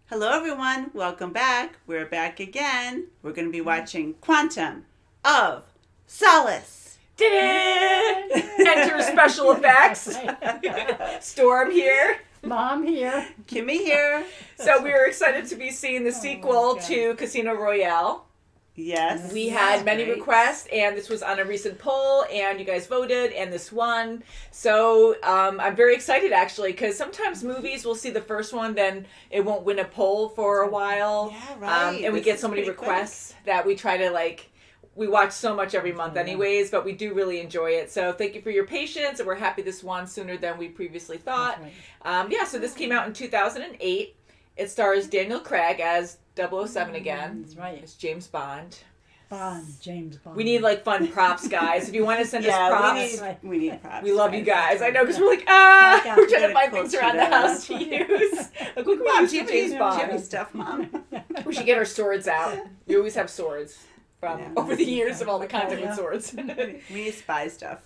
Hello everyone, welcome back. We're back again. We're going to be watching Quantum of Solace. Enter special effects. Storm here. Mom here. Kimmy here. So we were excited to be seeing the sequel to Casino Royale. Yes. We had many great. requests, and this was on a recent poll, and you guys voted, and this won. So I'm very excited, actually, because sometimes movies, we'll see the first one, then it won't win a poll for a while. Yeah, right. And we This get is so many pretty requests that we try to, we watch so much every month anyways, but we do really enjoy it. So thank you for your patience, and we're happy this won sooner than we previously thought. Right. So this came out in 2008. It stars Daniel Craig as 007 again. That's right. It's James Bond. James Bond. We need fun props, guys. If you want to send us props, we need props. we love you guys. I know, because we're God. we're trying to Gotta find things culture around the that. house to use. Like, we Mom, use Jimmy, James Bond. Jimmy stuff, Mom. We should get our swords out. We always have swords from Yeah. over the years of all the content Yeah. with swords. We need spy stuff.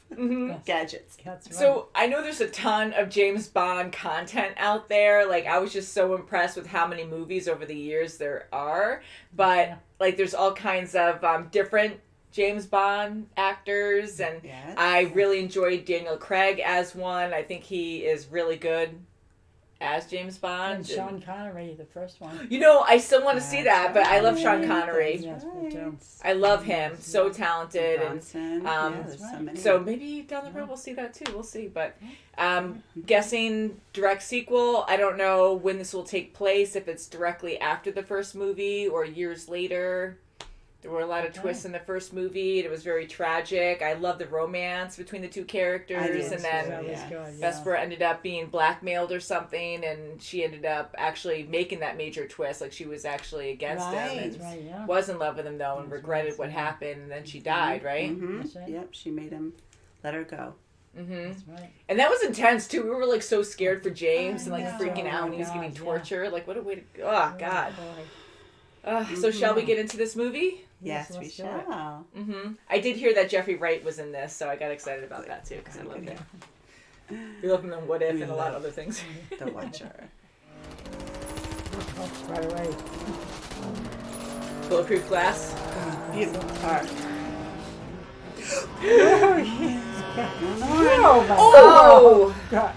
Gadgets. That's right. So I know there's a ton of James Bond content out there. I was just so impressed with how many movies over the years there are. But there's all kinds of different James Bond actors, and Yes. I really enjoyed Daniel Craig as one. I think he is really good as James Bond. and Sean Connery, the first one. I still want to see that, but I love Sean Connery. Yes, me too. I love him. So talented. And Bronson. there's so many. so maybe down the road we'll see that too. We'll see. But guessing direct sequel, I don't know when this will take place, if it's directly after the first movie or years later. There were a lot of twists in the first movie. It was very tragic. I love the romance between the two characters. And then That was good, Vesper ended up being blackmailed or something, and she ended up actually making that major twist. She was actually against him and That's right, yeah. was in love with him, though, and regretted what happened, and then she died, right? Mm-hmm. That's right. Yep, she made him let her go. Mm-hmm. That's right. And that was intense, too. We were, so scared for James and, know. freaking out Oh, when he was God, getting yeah. tortured. What a way to go. Oh, God. Boy. So shall we get into this movie? Yes, we let's do it. shall. Mm-hmm. I did hear that Jeffrey Wright was in this, so I got excited about that, too, because I love him. We love him in What If and a lot of other things. The Watcher. Oh, right away. Bulletproof glass. Beautiful car. Oh! God.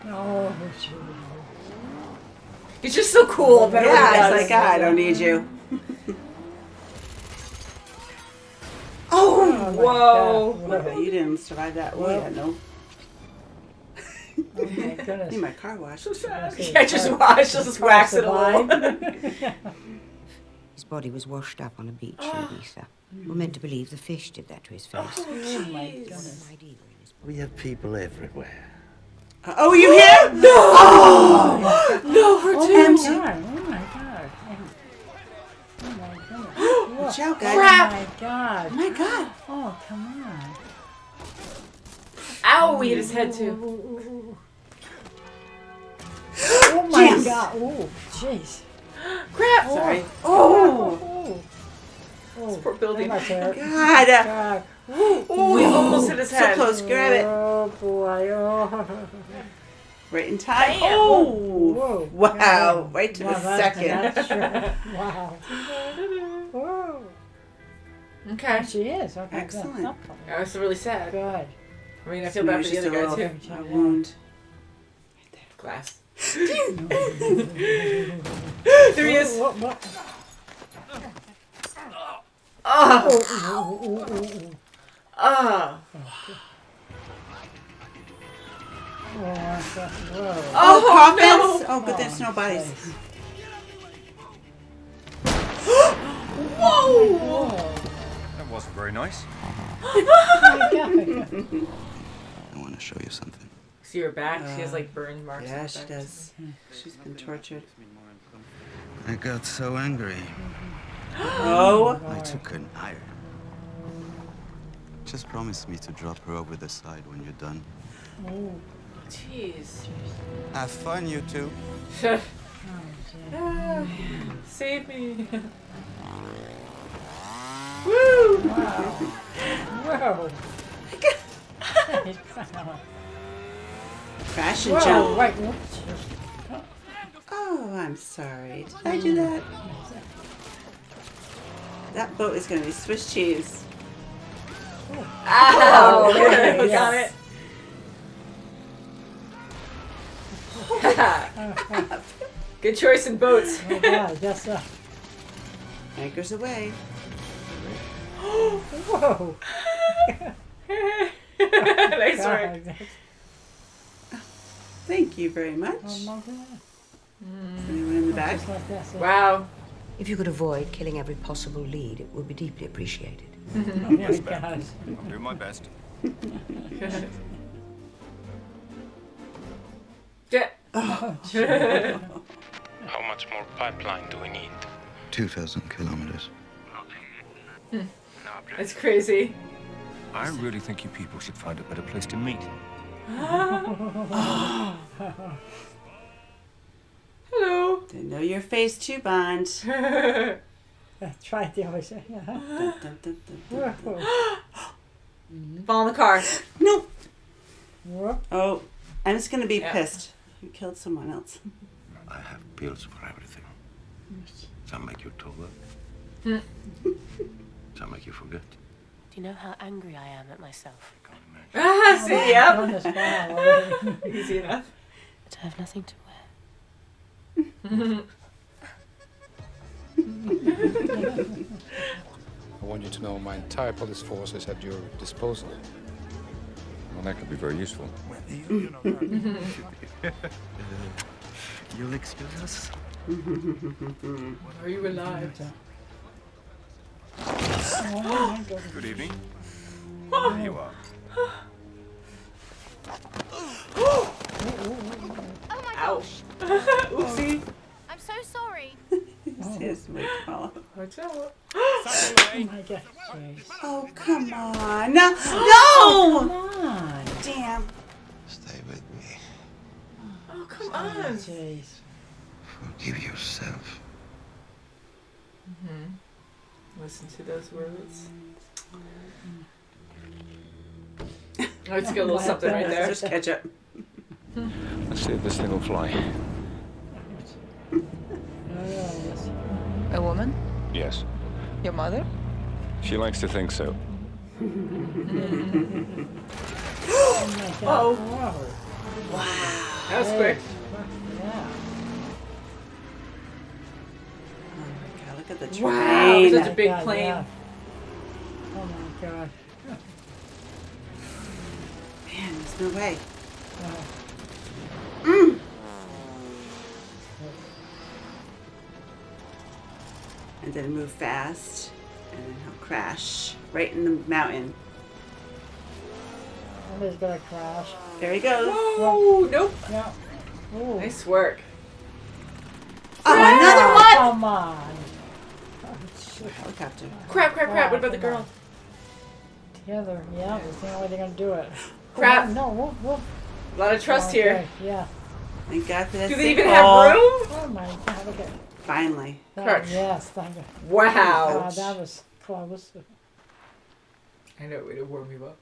Oh, gee. He's just so cool. Yeah, it's I don't need you. Oh, whoa. my God. You didn't survive that. Oh, yeah, no. Oh, my goodness. Need my car washed. Yeah, just wax it a little. His body was washed up on a beach in Ibiza. We're meant to believe the fish did that to his face. Oh, my goodness. We have people everywhere. Oh, you here? No! Oh, No, her Oh, too. my God. Oh, my God. Oh, my goodness. Watch out, guys. Crap. Oh, my God. Oh, my God. Oh, come on. Ow, he hit his head, too. Ooh. Oh, my Jeez. God. Oh, jeez. Crap. Sorry. Oh. Oh. Poor building. That must hurt. God. God. Oh, he almost hit his So head. close. Grab it. Oh, boy. Oh. Right in time. Bam. Oh. Whoa. Wow. Right to Wow, the that's- second. That's true. Wow. Oh. Okay. She is. Okay. Excellent. Good. That was really sad. Good. I mean, I feel bad for the other guy, too. A wound. Glass. There he is. What? Oh. Oh. Oh. Whoa. Oh, Coffins? no. Oh, good, there's no bodies. Whoa. That wasn't very nice. I want to show you something. See her back? She has burn marks. on Yeah, her she back. does. She's been tortured. I got so angry. Oh. I took an iron. Just promise me to drop her over the side when you're done. Oh. Jeez. Have fun, you two. Save me. Woo! Whoa. Crash and Whoa. jump. Wait. Whoops. Oh, I'm sorry. Did I do that? That boat is going to be Swiss cheese. Ow! yeah, Got yes. it. Good choice in boats. Oh, God, I guess so. Anchors away. Whoa. Nice work. God. Thank you very much. Oh, my God. Anyone in the back? Just like that. So, Wow. If you could avoid killing every possible lead, it would be deeply appreciated. oh, my God. I'm doing my best. Yeah. How much more pipeline do we need? 2,000 kilometers. That's crazy. I really think you people should find a better place to meet. Hello. They know your face too, Bond. That's right, they always say. Yeah. Dun, dun, dun, dun, dun. Whoa. Fall in the car. Nope. Whoop. Oh, I'm just going to be Yeah. pissed. You killed someone else. I have pills for everything. Some make you taller. Some make you forget. Do you know how angry I am at myself? Can't imagine. See, yep. On the spot already. Easy enough. But I have nothing to wear. I want you to know my entire police force is at your disposal. Well, that could be very useful. You'll excuse us? Are you alive? Oh, my God. Good evening. There you are. Ouch. Oopsie. I'm so sorry. Yes, wait, Paula. Watch out. Oh, my God. Jeez. Oh, come on. No! No! Come on. Damn. Stay with me. Oh, come on. Jeez. Forgive yourself. Listen to those words. Let's get a little something right there. Just ketchup. Let's see if this thing will fly. Oh, yes. A woman? Yes. Your mother? She likes to think so. Oh, my God. Oh. Wow. That was quick. Yeah. Oh my God, look at the train. Wow. Such a big God, plane. yeah. Oh, my God. Man, there's no way. Wow. And then move fast. And then he'll crash right in the mountain. Somebody's gonna crash. There he goes. Whoa. Nope. Yeah. Ooh. Nice work. Oh, another one! Come on. Oh, shit. Helicopter. Crap. What about the girl? Together. Yeah, that's the only way they're gonna do it. Crap. Oh, no, whoop, whoop. A lot of trust Okay, here. Yeah. Thank God for that. Do they even sequel. have room? Oh, my God. Okay. Finally. Crutch. Yes, thank you. Wow. Wow, that was close. I know, way to warm you up.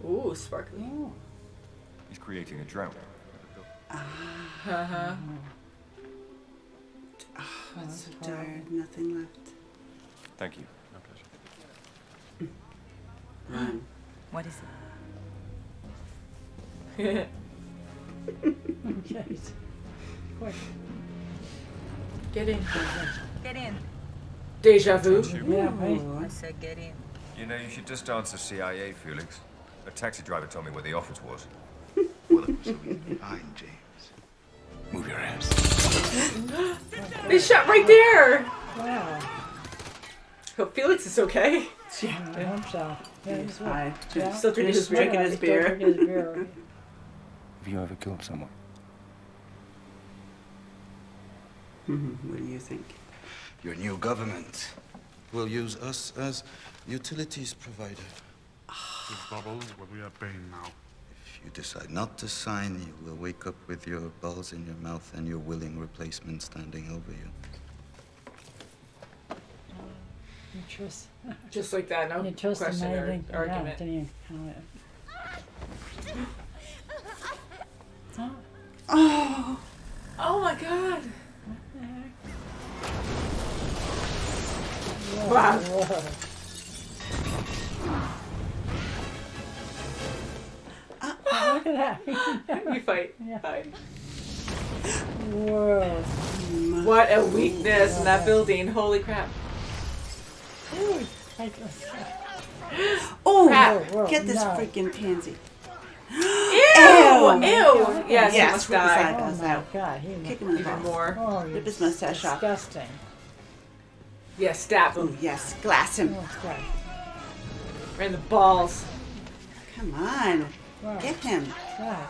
Ooh, sparkly. Oh. He's creating a drought. Uh-huh. Oh, I'm so tired. Nothing left. Thank you. My pleasure. Run. What is it? Okay. Quick. Get in. Get in. Deja vu. Yeah, right. I said get in. You know, you should just answer CIA, Felix. A taxi driver told me where the office was. Well, it was fine, James. Move your ass. They shot right there. Wow. Hope Felix is okay. I hope so. Yeah, He's he's fine. Yeah. Still drinking his beer. Drinking his He's still beer. drinking his beer. Have you ever killed someone? What do you think? Your new government will use us as utilities provider. Bubbles what we are paying now. If you decide not to sign, you will wake up with your balls in your mouth and your willing replacement standing over you. You trust. Just like that, no You trust question or amazing. argument. Yeah, didn't even count it. Oh. Oh my god. Whoa, Wow. whoa. Look at that. You fight. Yeah. Fight. Whoa. What a weakness in that building. Holy crap. Ooh, I just- Oh, Crap. Whoa, get this no. freaking pansy. Ew! Ew. Ew! Yes, he Yes, must rip his die. eyeballs Oh my out. God, Kick him in the Even balls. more. Oh, Rip his mustache off. disgusting. Yeah, stab Oh, him. yes, glass him. Oh, God. Right in the balls. Come on. Wow. Get him. God.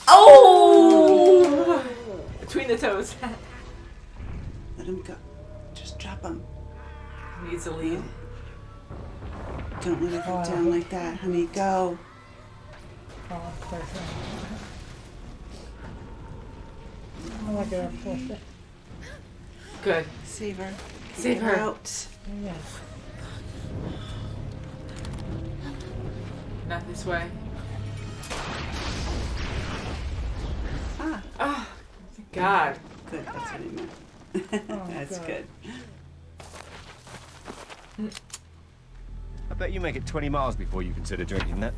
Oh! Between the toes. Let him go. Just drop him. Needs a lead. Don't let it go down like that, honey. Go. Oh, perfect. Oh, look at her. Poor Good. Save her. Save Get her. out. Yes. Not this way. Ah, Oh, thank God. good. That's what he meant. Oh, That's God. good. I bet you make it 20 miles before you consider drinking that.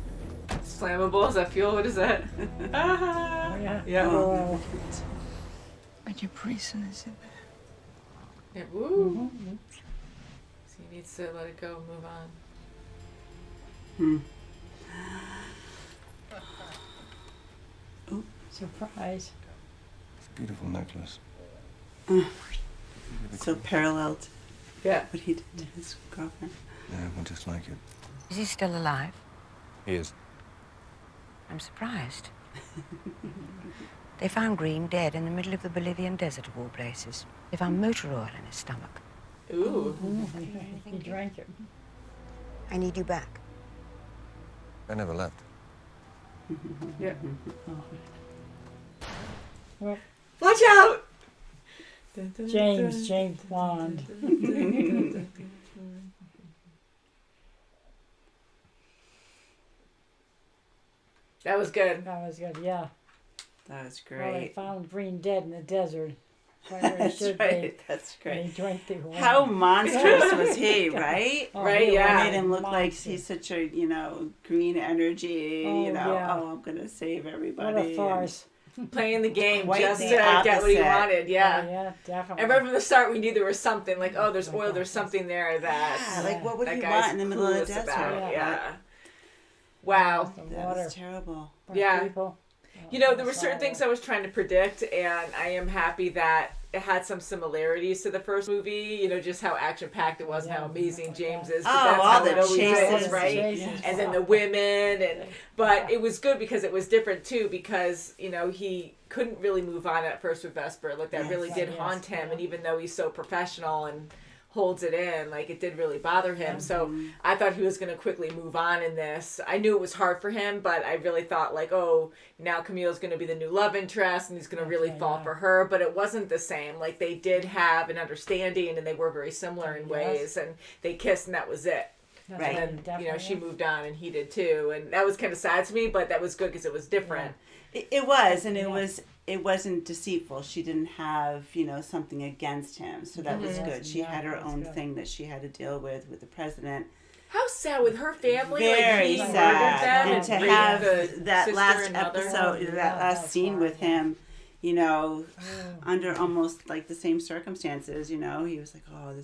Flammable, is that fuel? What is that? Ah. Oh, yeah. Yeah. Oh, But your prisoners in there. Yeah, woo. So he needs to let it go, move on. surprise. It's a beautiful necklace. So paralleled Yeah. what he did to his girlfriend. Yeah, well, just like it. Is he still alive? He is. I'm surprised. They found Green dead in the middle of the Bolivian desert of all places. They found motor oil in his stomach. Ooh. He drank it. I need you back. I never left. Yeah. Well, Watch out! James Bond. That was good. That was good, yeah. That was Well, they great. found Green dead in the desert. Right where he That's should right. That's be. And great. he drank the oil. How monstrous was he, right? Oh, Right, he yeah. was Made him look like monster. he's such a, green energy, Oh, yeah. oh, I'm going to save everybody. What a farce. Playing the game Quite just the to get what he opposite. wanted. Yeah. Oh, yeah, definitely. And right from the start, we knew there was something like, oh, there's oil, there's something there that Yeah, like what would that he guy's want in the middle of the clueless desert? about. Yeah. Yeah. Wow. The That water was terrible. for Yeah. people. You know, there were certain things I was trying to predict, and I am happy that it had some similarities to the first movie. You know, just how action-packed it was and how amazing James is. 'cause Oh, that's all how the it always chases. is, right? Chases. And then the women, but it was good because it was different too, because he couldn't really move on at first with Vesper. Like that Yes. really did Yes. haunt him, and even though he's so professional and holds it in, like it did really bother him. So I thought he was going to quickly move on in this. I knew it was hard for him, but I really thought like, oh, now Camille's going to be the new love interest and he's going to really Okay, fall yeah. for her. But it wasn't the same. Like they did have an understanding and they were very similar in Yes. ways, and they kissed and that was it. That's Right. And then, definitely. she moved on and he did too. And that was kind of sad to me, but that was good because it was different. It was, and Yeah. it wasn't deceitful. She didn't have, something against him. So that was Mhm. good. She had her Yeah, that's own good. thing that she had to deal with the president. How sad with her family. Very like, he sad. murdered them And to raped have the that sister last and mother. episode, Oh, yeah, that last that's scene hard, with yeah. him, under almost like the same circumstances, he was like, oh,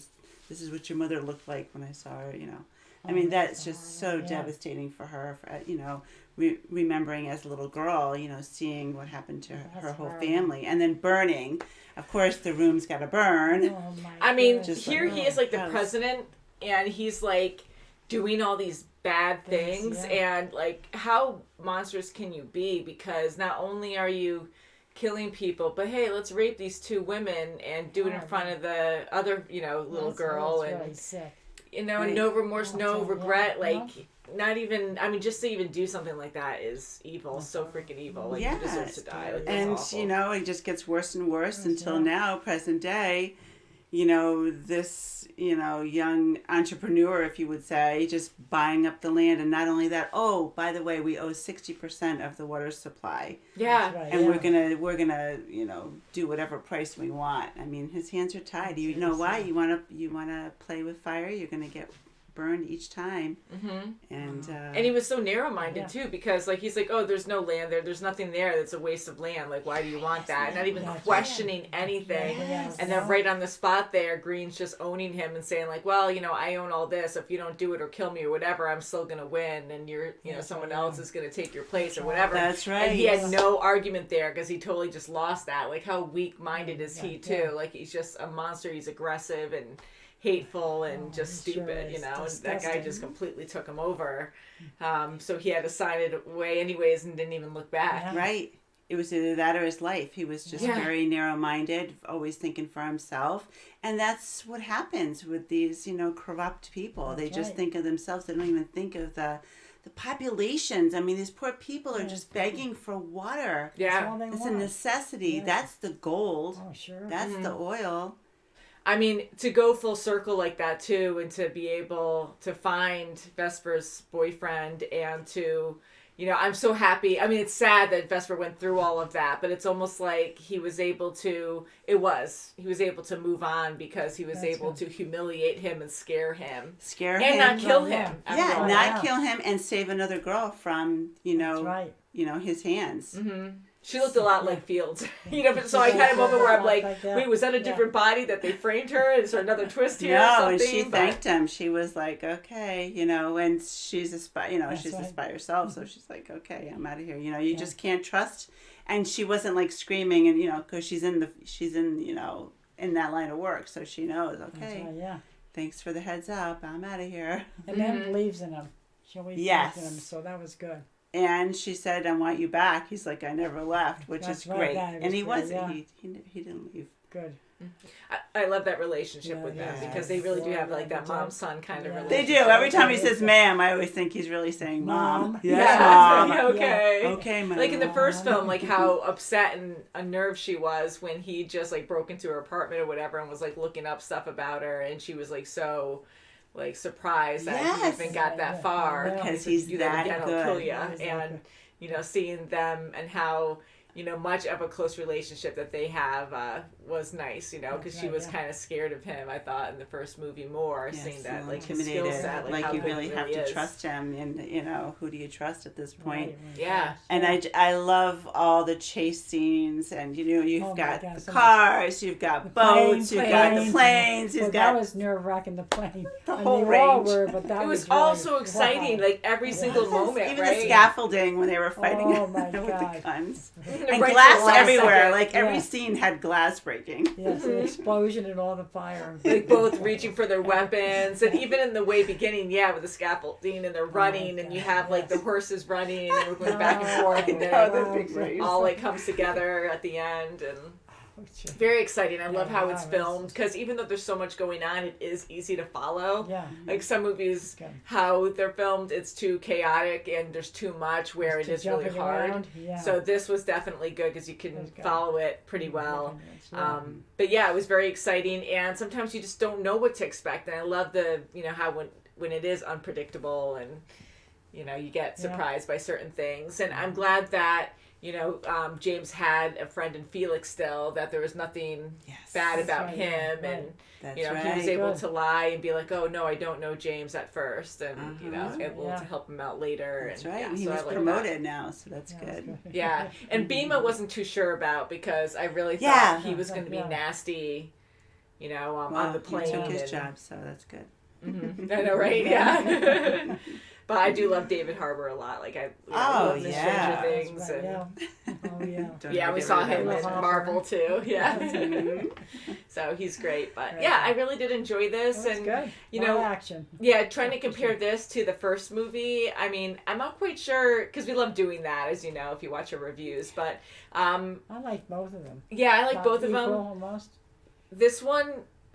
this is what your mother looked like when I saw her, I mean, that's just so Yeah. devastating for her, remembering as a little girl, seeing what happened to her That's whole horrible. family, and then burning. Of course, the room's got to burn. Oh, my I mean, goodness. Just here like, he is like the gross. president, and he's like doing all these bad things, yeah. and like how monstrous can you be? Because not only are you killing people, but hey, let's rape these two women and do it in Oh, front of the other, little That's- girl, that's and really sick. and Right. no remorse, no Yeah. regret, Yeah. like. Not even, I mean, just to even do something like that is evil, so freaking evil. Like, Yeah, he deserves to die. Like, that's And, awful. it just gets worse and worse Yes, until yeah. now, present day, this, young entrepreneur, if you would say, just buying up the land. And not only that, oh, by the way, we owe 60% of the water supply. Yeah. Right, And yeah. we're gonna, do whatever price we want. I mean, his hands are tied. You know why? You wanna play with fire, you're gonna get burned each time. Mm-hmm. And he was so narrow-minded too, because he's like, oh, there's no land there, there's nothing there, that's a waste of land, like, why do you want that? Not even questioning anything. And then right on the spot there, Green's just owning him and saying like, well, I own all this, if you don't do it or kill me or whatever, I'm still gonna win, and someone else is gonna take your place or whatever. That's right. And he had no argument there, because he totally just lost that. Like, how weak-minded is he too? Like, he's just a monster, he's aggressive and hateful and just stupid, and that guy just completely took him over. So he had to sign it away anyways and didn't even look back. Yeah. Right. It was either that or his life. He was just very narrow-minded, always thinking for himself. And that's what happens with these, corrupt people. That's they just think of themselves. They don't even think of the populations. I mean, these poor people are just begging for water. Yeah. It's a necessity. Yeah. That's the gold. Oh, sure. That's the oil. I mean, to go full circle like that too, and to be able to find Vesper's boyfriend and to, I'm so happy. I mean, it's sad that Vesper went through all of that, but it's almost like he was able to move on because he was able to humiliate him and scare him. And not kill him. Yeah, not kill him and save another girl from, his hands. Mm-hmm. She looked a lot like Fields, so I had a moment where I'm like, wait, was that a different body that they framed her? Is there another twist here or something? And she thanked him. She was like, okay, and she's a spy, she's a spy herself, so she's like, okay, I'm out of here. You just can't trust. And she wasn't like screaming and, because she's in in that line of work, so she knows, okay, thanks for the heads up, I'm out of here. And then believes in him. She always believes in him, so that was good. And she said, I want you back. He's like, I never left, which is great. And he wasn't. He didn't leave. Good. I love that relationship with them because they really do have like that mom-son kind of relationship. They do. Every time he says ma'am, I always think he's really saying mom. Yes, mom. Okay. Okay, mom. Like in the first film, like how upset and unnerved she was when he just like broke into her apartment or whatever and was like looking up stuff about her, and she was like so like surprised that he even got that far because he's that again, good. I'll kill ya. And seeing them and how much of a close relationship that they have was nice, because she was kind of scared of him, I thought, in the first movie more, seeing that, like, his skill set, like how you really good have he to is. trust him, and, who do you trust at this point? Right. Yeah. And I love all the chase scenes, and, you've got the cars, you've got boats, you've got the planes, you've got... That was nerve-wracking, the plane. The whole range. It was all so exciting, like, every single moment, even right? the scaffolding when they were fighting with the guns. And right glass everywhere. Like every scene had glass breaking. Yes, an explosion and all the fire. Like both reaching for their weapons, and even in the way beginning, with the scaffolding, and they're running, and you have like the horses running, and we're going back and forth, and then all like comes together at the end, and very exciting. I love how it's filmed because even though there's so much going on, it is easy to follow. Yeah. Like some movies, how they're filmed, it's too chaotic and there's too much where it is really hard. Yeah. So this was definitely good because you can follow it pretty well. But yeah, it was very exciting, and sometimes you just don't know what to expect. And I love the how when it is unpredictable and you get surprised by certain things. And I'm glad that James had a friend in Felix still, that there was nothing bad about him, and he was able to lie and be like, oh no, I don't know James at first, and able to help him out later. That's and right. so he was promoted now, so that's good. Yeah, and Bima wasn't too sure about, because I really thought he was going to be nasty, on the plane. He took his job, so that's good. Mm-hmm. I know, right? Yeah. But I do love David Harbour a lot. Like I love the Stranger Things. And, we saw him in Marvel too. Yeah. So he's great. But I really did enjoy this. That's and good. Action. Yeah, trying to compare this to the first movie. I mean, I'm not quite sure, because we love doing that, as you know, if you watch our reviews. But I like both of them. Yeah, I like both of them. Almost. This one,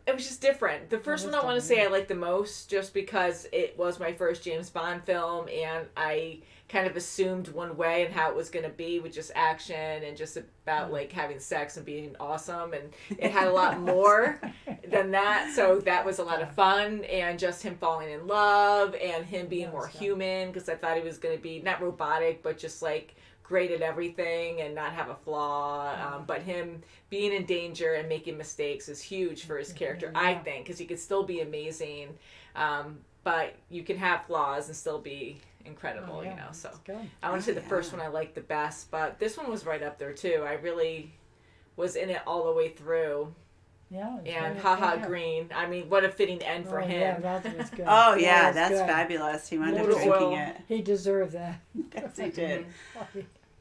it was just different. The first one I want to say I liked the most just because it was my first James Bond film, and I kind of assumed one way and how it was going to be with just action and just about like having sex and being awesome, and it had a lot more than that, so that was a lot of fun, and just him falling in love and him being more human, because I thought he was going to be not robotic but just like great at everything and not have a flaw, but him being in danger and making mistakes is huge for his character, I think, because he could still be amazing, but you can have flaws and still be incredible, you know. So I want to say the first one I liked the best, but this one was right up there too. I really was in it all the way through. Yeah. really And haha green. I mean, what a fitting end for him. Yeah, that was good. Oh yeah, that was that's good. fabulous. He wound up drinking it. He deserved that. Yes, he did.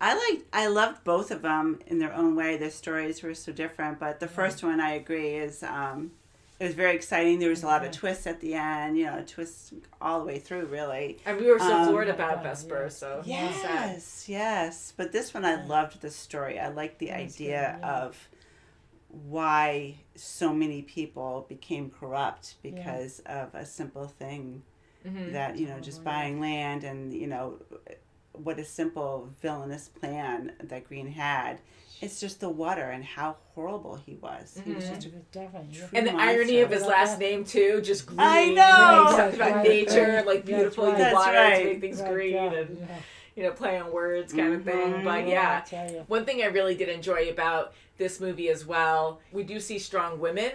I loved both of them in their own way. Their stories were so different, but the first one I agree is it was very exciting. There was a lot of twists at the end, you know, twists all the way through, really. And we were so floored about Vesper, so yes. But this one, I loved the story. I liked the idea of why so many people became corrupt because of a simple thing that, you know, just buying land, and, you know, what a simple villainous plan that Green had. It's just the water and how horrible he was. He was just a and the irony of his last name too, just green. I know. Talked about nature, like beautiful water to make things green, and you know, play on words kind of thing. But yeah, one thing I really did enjoy about this movie as well, we do see strong women,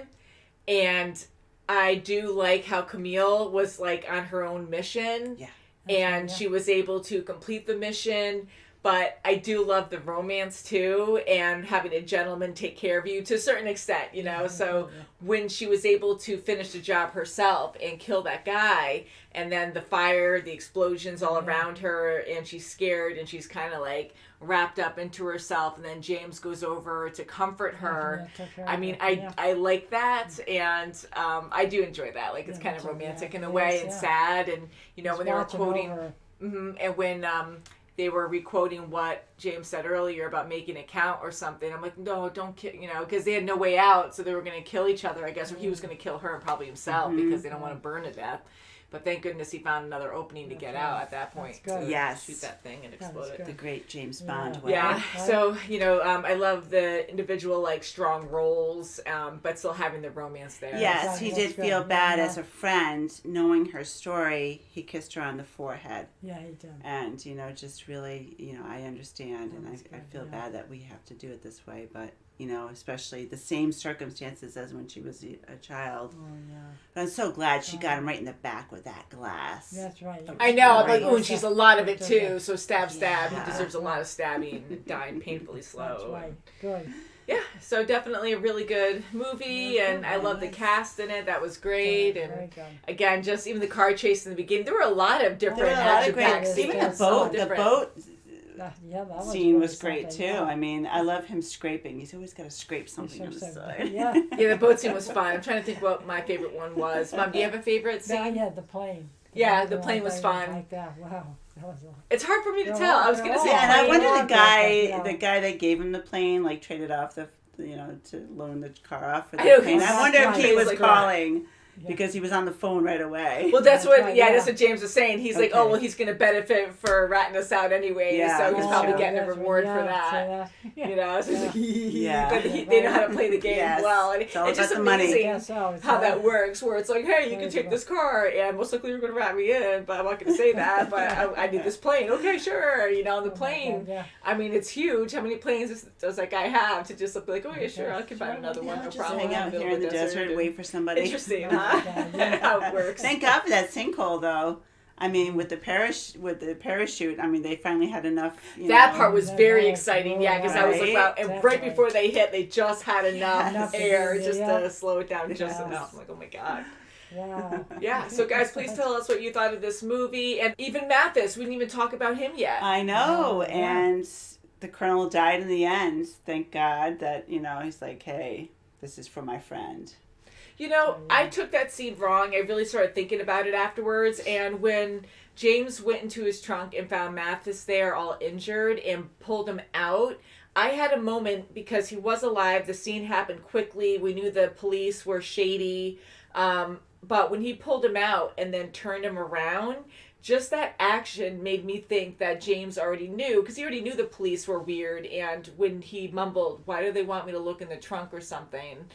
and I do like how Camille was like on her own mission. Yeah. And she was able to complete the mission, but I do love the romance too, and having a gentleman take care of you to a certain extent, you know. So when she was able to finish the job herself and kill that guy, and then the fire, the explosions all around her, and she's scared, and she's kind of like wrapped up into herself, and then James goes over to comfort her. I mean, I like that, and I do enjoy that. Like, it's kind of romantic in a way, and sad, and you know, when they were quoting, and when they were re-quoting what James said earlier about making it count or something, I'm like, no, don't kill, you know, because they had no way out, so they were going to kill each other, I guess, or he was going to kill her and probably himself because they don't want to burn to death. But thank goodness he found another opening to get out at that point. To shoot that thing and explode it. The great James Bond way. Yeah. So, you know, I love the individual, like, strong roles, but still having the romance there. Yes, he did feel bad as a friend, knowing her story. He kissed her on the forehead. Yeah, he did. And, you know, just really, you know, I understand, and I feel bad that we have to do it this way, but, you know, especially the same circumstances as when she was a child. Oh, yeah. But I'm so glad she got him right in the back with that glass. That's right. I know, I'm like, ooh, and she's a lot of it too, so stab. He deserves a lot of stabbing and dying painfully slow. That's right. Good. Yeah, so definitely a really good movie, and I love the cast in it. That was great, and again, just even the car chase in the beginning. There were a lot of different action-packed scenes. Even the boat scene was great too. Yeah. I mean, I love him scraping. He's always got to scrape something on the side. Yeah. Yeah, the boat scene was fun. I'm trying to think what my favorite one was. Mom, do you have a favorite scene? Yeah, the plane. Yeah, the plane was fun. Like that. Wow. That was it's hard for me to tell. I was gonna say, and I wonder the guy that gave him the plane, like, traded off the, you know, to loan the car off for the plane. I wonder if he was calling. Because he was on the phone right away. Well, that's what James was saying. He's like, oh, well, he's going to benefit for ratting us out anyway, so he's probably getting a reward for that. You know, so it's like, but they know how to play the game well. And it's just amazing how that works, where it's like, hey, you can take this car, and most likely you're going to rat me in, but I'm not going to say that, but I need this plane. Okay, sure. You know, the plane, I mean, it's huge. How many planes does that guy have to just be like, oh, yeah, sure, I can find another one, no problem. Hang out here in the desert, wait for somebody. Interesting, huh? How it works. Thank God for that sinkhole, though. I mean, with the parachute, I mean, they finally had enough. That part was very exciting, because I was like, wow. And right before they hit, they just had enough air just to slow it down just enough. I'm like, oh my God. Wow. Yeah, so guys, please tell us what you thought of this movie. And even Mathis, we didn't even talk about him yet. I know, and the Colonel died in the end. Thank God that, you know, he's like, hey, this is for my friend. You know, I took that scene wrong. I really started thinking about it afterwards. And when James went into his trunk and found Mathis there all injured and pulled him out, I had a moment because he was alive. The scene happened quickly. We knew the police were shady. But when he pulled him out and then turned him around, just that action made me think that James already knew, because he already knew the police were weird. And when he mumbled, "Why do they want me to look in the trunk or something?"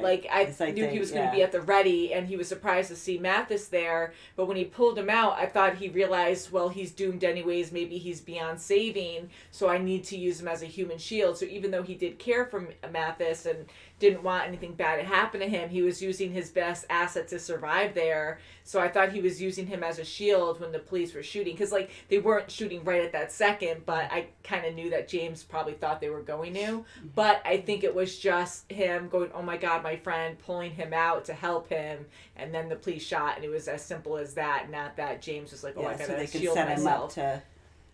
Like, I knew he was going to be at the ready, and he was surprised to see Mathis there. But when he pulled him out, I thought he realized, well, he's doomed anyways. Maybe he's beyond saving, so I need to use him as a human shield. So even though he did care for Mathis and didn't want anything bad to happen to him, he was using his best asset to survive there. So I thought he was using him as a shield when the police were shooting. Because, like, they weren't shooting right at that second, but I kind of knew that James probably thought they were going to. But I think it was just him going, "Oh my God, my friend," pulling him out to help him. And then the police shot, and it was as simple as that. Not that James was like, "Oh, I got to shield myself."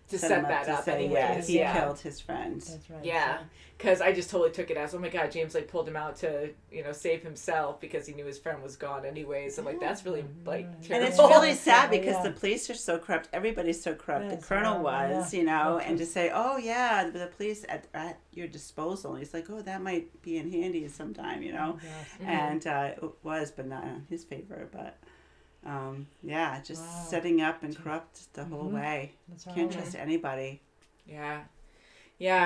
To set that up anyways. He killed his friend. That's right. Yeah, because I just totally took it as, oh my God, James like pulled him out to, save himself because he knew his friend was gone anyways. I'm like, that's really like terrible. And it's really sad because the police are so corrupt. Everybody's so corrupt. Yes, the colonel was, yeah. and to say, oh yeah, the police at your disposal. He's like, oh, that might be in handy sometime, Yes. And it was, but not in his favor. But setting up and corrupt the whole way. Can't trust anybody. Yeah,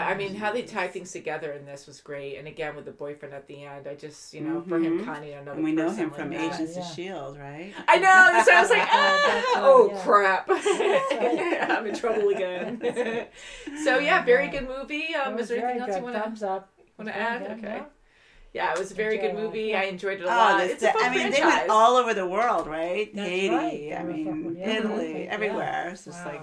I mean, how they tie things together in this was great. And again, with the boyfriend at the end, I just, for him conning another person. And we know him like from that. Agents of S.H.I.E.L.D., right? I know, so I was like, crap. Right. I'm in trouble again. So, very good movie. Is there anything else you want to Thumbs up. add? Okay. Yeah, it was a very good movie. I enjoyed it a Oh, lot. It's a fun franchise. they went all over the world, right? That's Haiti, right. Italy, everywhere. It's just like...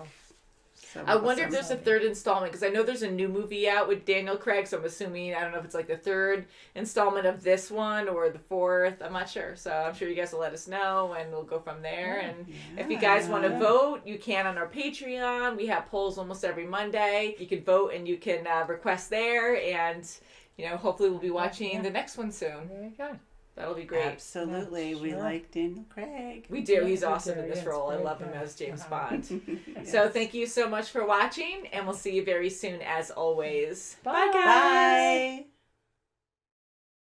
I wonder if there's a third installment, because I know there's a new movie out with Daniel Craig, so I'm assuming, I don't know if it's like the third installment of this one or the fourth. I'm not sure. So I'm sure you guys will let us know, and we'll go from there. And if you guys want to vote, you can on our Patreon. We have polls almost every Monday. You can vote, and you can request there, and hopefully we'll be watching the next one soon. Very good. That'll be great. Absolutely. Yeah, We sure. like Daniel Craig. We do. He's we awesome do. in this Yes, role. I very love him good. as James Bond. So thank you so much for watching, and we'll see you very soon as always. Bye. Bye, guys.